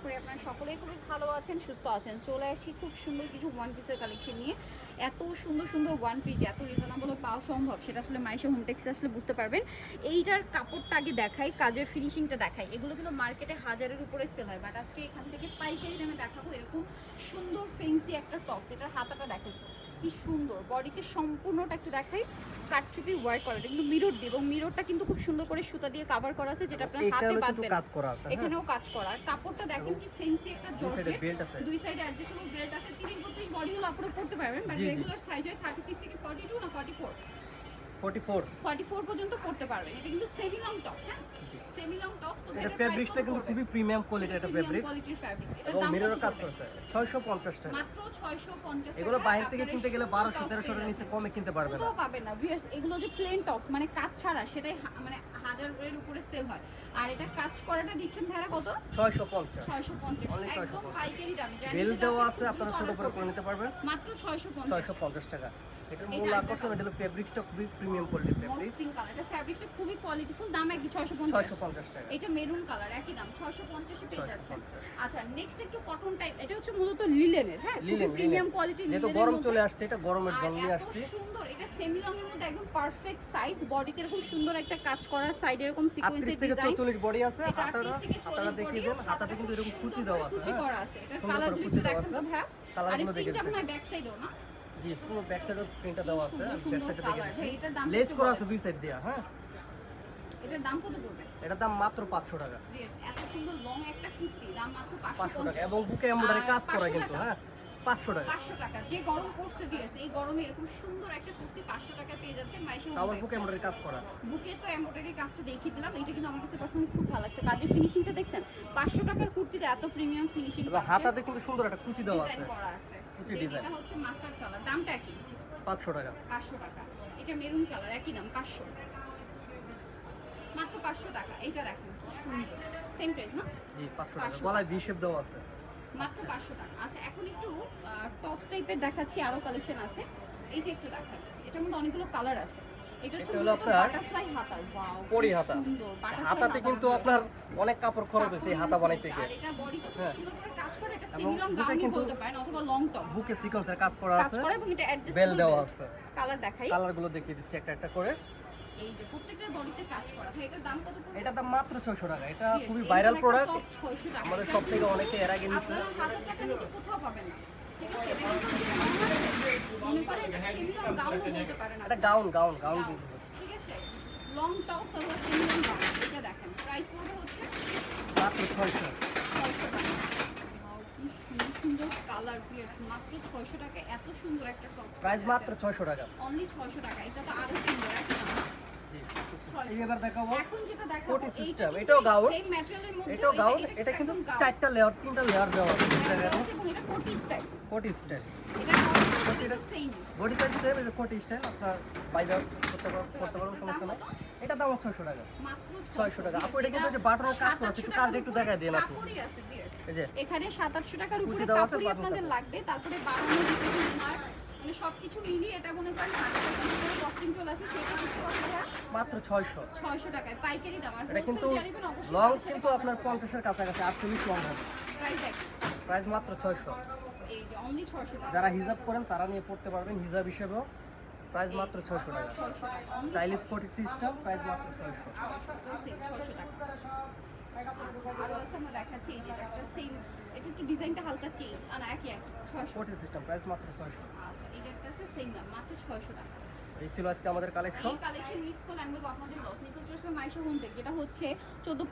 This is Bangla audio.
করি আপনারা সকলেই খুবই ভালো আছেন, সুস্থ আছেন। চলে আসি খুব সুন্দর কিছু ওয়ান পিসের কালেকশন নিয়ে। এত সুন্দর সুন্দর ওয়ান পিস এত রিজনেবলে পাওয়া সম্ভব সেটা আসলে মাইশা হোম টেক্সে আসলে বুঝতে পারবেন। এইটার কাপড়টা আগে দেখাই, কাজের ফিনিশিংটা দেখাই। এগুলো কিন্তু মার্কেটে 1000-এর উপরে সেল হয়, বাট আজকে এখান থেকে পাইকারি দামে দেখাবো এরকম সুন্দর ফেন্সি একটা টপস। এটার হাতাটা দেখেন কি সুন্দর, বডিতে সম্পূর্ণটা একটু দেখাই। কাটচুপি ওয়ার্ক করা, কিন্তু মিরর দিয়ে, এবং মিররটা কিন্তু খুব সুন্দর করে সুতা দিয়ে কভার করা আছে, যেটা আপনার হাতে বাঁধবে না। এখানেও কাজ করা, আর কাপড়টা দেখেন কি ফেন্সি একটা জর্জেট, দুই সাইডে অ্যাডজাস্টেবল বেল্ট আছে। 30-32 বডি হলো আপনি পড়তে পারবেন, বাট রেগুলার সাইজ হয় 36 থেকে 42 না 44 পর্যন্ত পড়তে পারবেন। এটা কিন্তু সেমি লং টপস, হ্যাঁ সেমি লং টপস। তো এটা ফেব্রিক্সটা কিন্তু খুবই প্রিমিয়াম কোয়ালিটির একটা ফেব্রিক, কোয়ালিটির ফেব্রিক। এবং মিররের কাজ করেছে 650 টাকা, মাত্র 650 টাকা। এগুলো বাইরে থেকে কিনতে গেলে 1200-1300 এর নিচে কমে কিনতে পারবেন না, কোথাও পাবেন না ভিউয়ার্স। এগুলো যে প্লেন টপস মানে কাজ ছাড়া, সেটাই মানে 1000-এর উপরে সেল হয়। আর এটা কাজ করাটা দিচ্ছেন ভাড়া কত? 650 একদম পাইকারি দামে। বিল দেওয়া আছে, আপনারা ছোট বড় করে নিতে পারবেন মাত্র 650 টাকা। এটার মূল আকর্ষণ হলো ফেব্রিক্সটা খুবই প্রিমিয়াম কোয়ালিটির ফেব্রিক। পিঙ্ক কালার, এটা ফেব্রিক্সটা খুবই কোয়ালিটিফুল। দাম একই 650 টাকা। এটা মেরুন কালার, একই দাম 650 এ পেয়ে যাচ্ছেন। আচ্ছা নেক্সট একটু কটন টাইপ, এটা হচ্ছে মূলত লিলেনের, হ্যাঁ খুবই প্রিমিয়াম কোয়ালিটি লিলেনের। যেহেতু গরম চলে আসছে, এটা গরমের জন্য নিয়ে আসছে। সুন্দর, এটা সেমি লং এর মধ্যে একদম পারফেক্ট সাইজ। বডিতে এরকম সুন্দর একটা কাজ করা, সাইডে এরকম সিকোয়েন্সের ডিজাইন। 40 বডি আছে, হাতাটা দেখিয়ে দেন, হাতাতে কিন্তু এরকম কুচি দেওয়া আছে, কুচি করা আছে। এটা কালার গুলো দেখেন তো ভাই, কালারগুলো দেখেন। এটা আপনার ব্যাক সাইডও না, জি পুরো ব্যাক সাইডের প্রিন্টটা দেওয়া আছে, ব্যাক সাইডে দেখেন এটার দাম লেস করা আছে দুই সাইড দিয়ে। হ্যাঁ এটার দাম কত পড়বে? এটার দাম মাত্র 500 টাকা। এত সুন্দর লং একটা কুর্তি, দাম মাত্র 500 টাকা, এবং বুকে এমব্রয়ডারি কাজ করা কিন্তু। হ্যাঁ 500 টাকা। 500 টাকা। যে গরম পড়ছে ভিউয়ার্স, এই গরমে এরকম সুন্দর একটা কুর্তি 500 টাকা পেয়ে যাচ্ছেন মাইশা হোম। আবার বুকে এমব্রয়ডারি কাজ করা, বুকে তো এমব্রয়ডারি কাজটা দেখিয়ে দিলাম। এটা কিন্তু আমার কাছে পার্সোনালি খুব ভালো লাগছে, কাজের ফিনিশিংটা দেখছেন। 500 টাকার কুর্তিতে এত প্রিমিয়াম ফিনিশিং, হাতাতে কিন্তু সুন্দর একটা কুচি দেওয়া আছে, ডিজাইন করা আছে। কুচি ডিজাইন। এটা হচ্ছে মাস্টার্ড কালার, দামটা কি? 500 টাকা। 500 টাকা। এটা মেরুন কালার, একই দাম 500, মাত্র 500 টাকা। এটা দেখেন কি সুন্দর, সেম প্রাইস না? জি 500 টাকা। গলায় ভি শেপ দেওয়া আছে, মাত্র 500 টাকা। আচ্ছা এখন একটু টপস টাইপের দেখাচ্ছি, আরো কালেকশন আছে। এইটা একটু দেখাই, এটার মধ্যে অনেকগুলো কালার আছে। এটা হচ্ছে বাটারফ্লাই হাতা, ওয়াও পরি হাতা। সুন্দর। হাতাতে কিন্তু আপনার অনেক কাপড় খরচ হয়েছে এই হাতা বানাইতে গিয়ে। আর এটা বডিতে খুব সুন্দর করে কাজ করে। এটা সেমি লং গাউন বলতে পারেন, অথবা লং টপ। বুকে সিকোয়েন্সের কাজ করা আছে, এবং এটা অ্যাডজাস্টেবল বেল দেওয়া আছে। কালার দেখাই, কালারগুলো দেখিয়ে দিচ্ছি একটা একটা করে। এই যে প্রত্যেকটার বডিতে কাজ করা। ভাই এটার দাম কত পড়বে? এটার দাম মাত্র 600 টাকা। এটা খুবই ভাইরাল প্রোডাক্ট, 600 টাকা। আমাদের সব থেকে অনেকে এর আগে নিছে। আপনারা 1000 টাকা নিচে কোথাও পাবেন না, ঠিক আছে? এটা কিন্তু মনে করেন এটা সেমি লং গাউন বলতে পারেন। এটা গাউন ঠিক আছে, লং টপস অথবা সেমি লং গাউন। এটা দেখেন প্রাইস পড়বে হচ্ছে মাত্র 600 টাকা। ওয়াও কি সুন্দর সুন্দর কালার পিয়ার্স, মাত্র 600 টাকা। এত সুন্দর একটা টপ, প্রাইস মাত্র 600 টাকা, অনলি 600 টাকা। এটা তো আরো সুন্দর একটা দাম। জি এবার দেখাবো এখন যেটা দেখাবো কোটি সিস্টেম। এটাও গাউন, সেম ম্যাটেরিয়ালের মধ্যে। এটাও গাউন। এটা কিন্তু 4টা লেয়ার, 3টা লেয়ার দেওয়া আছে, এবং এটা কোটি স্টাইল। কোটি স্টাইল। এটা কোটিটা সেম, বডি সাইজ সেম, এই যে কোটি স্টাইল আপনার বাইরে করতে পারবেন, সমস্যা নাই। এটা দাম 600 টাকা, মাত্র 600 টাকা। আপু এটা কিন্তু যে বাটনের কাজ করা আছে, একটু কাজটা একটু দেখায় দেন আপু। কাপড়ই আছে ভিউয়ার্স, এই যে এখানে 700-800 টাকার উপরে দেওয়া আছে, কাপড়ই বাটন আপনাদের কাপড় লাগবে। তারপরে বানানো দিতে মার মানে সবকিছু মিলিয়ে এটা মনে করেন 1000 টাকার উপরে কস্টিং চলে আসে। সেটা হচ্ছে কত টাকা? মাত্র 600 টাকায় পাইকারি দাম। আর এটা কিন্তু লং কিন্তু আপনার 50 এর কাছাকাছি, 48 লং হবে। প্রাইস মাত্র 600। এই যে অনলি 600 টাকা। যারা হিজাব করেন তারা নিয়ে পড়তে পারবেন হিজাব হিসেবেও। প্রাইস মাত্র 600 টাকা। স্টাইলিশ কোটি সিস্টেম, প্রাইস মাত্র 600 টাকা। আরো আছে আমরা দেখাচ্ছি, এই যে এটা একটা সেম, এটা একটু ডিজাইনটা হালকা চেঞ্জ, না একই 600 কোটি সিস্টেম, প্রাইস মাত্র 600। আচ্ছা এটা একটা আছে সেম দাম, মাত্র 600 টাকা। এই ছিল আজকে আমাদের কালেকশন। এই কালেকশন মিস করলে আমি বলবো আপনাদের লস। নিচে চলে আসবে মাইশা হোম থেকে, যেটা হচ্ছে 14